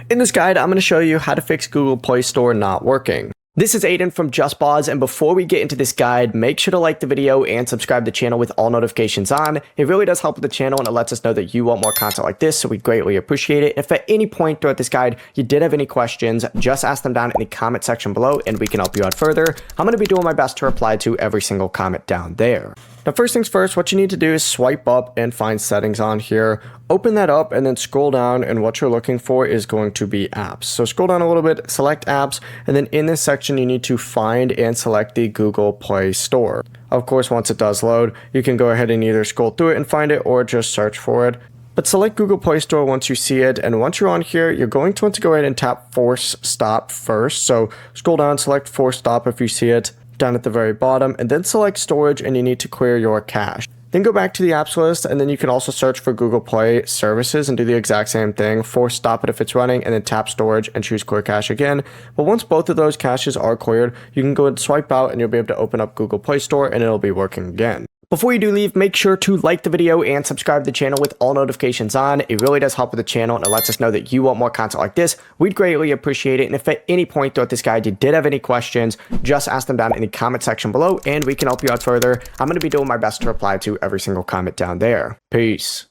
In this guide, I'm going to show you how to fix Google Play Store not working. This is Aiden from JustBoz, and before we get into this guide, make sure to like the video and subscribe to the channel with all notifications on. It really does help with the channel and it lets us know that you want more content like this, so we greatly appreciate it. If at any point throughout this guide you did have any questions, just ask them down in the comment section below and we can help you out further. I'm going to be doing my best to reply to every single comment down there. Now, first things first, what you need to do is swipe up and find settings on here. Open that up and then scroll down, and what you're looking for is going to be apps. So scroll down a little bit, select apps, and then in this section you need to find and select the Google Play Store. Of course, once it does load, you can go ahead and either scroll through it and find it or just search for it. But select Google Play Store once you see it, and once you're on here, you're going to want to go ahead and tap Force Stop first. So scroll down, select Force Stop if you see it down at the very bottom, and then select storage, and you need to clear your cache. Then go back to the apps list, and then you can also search for Google Play services and do the exact same thing. Force stop it if it's running, and then tap storage and choose clear cache again. But once both of those caches are cleared, you can go and swipe out and you'll be able to open up Google Play Store and it'll be working again. Before you do leave, make sure to like the video and subscribe to the channel with all notifications on. It really does help with the channel and it lets us know that you want more content like this. We'd greatly appreciate it. And if at any point throughout this guide you did have any questions, just ask them down in the comment section below and we can help you out further. I'm going to be doing my best to reply to every single comment down there. Peace.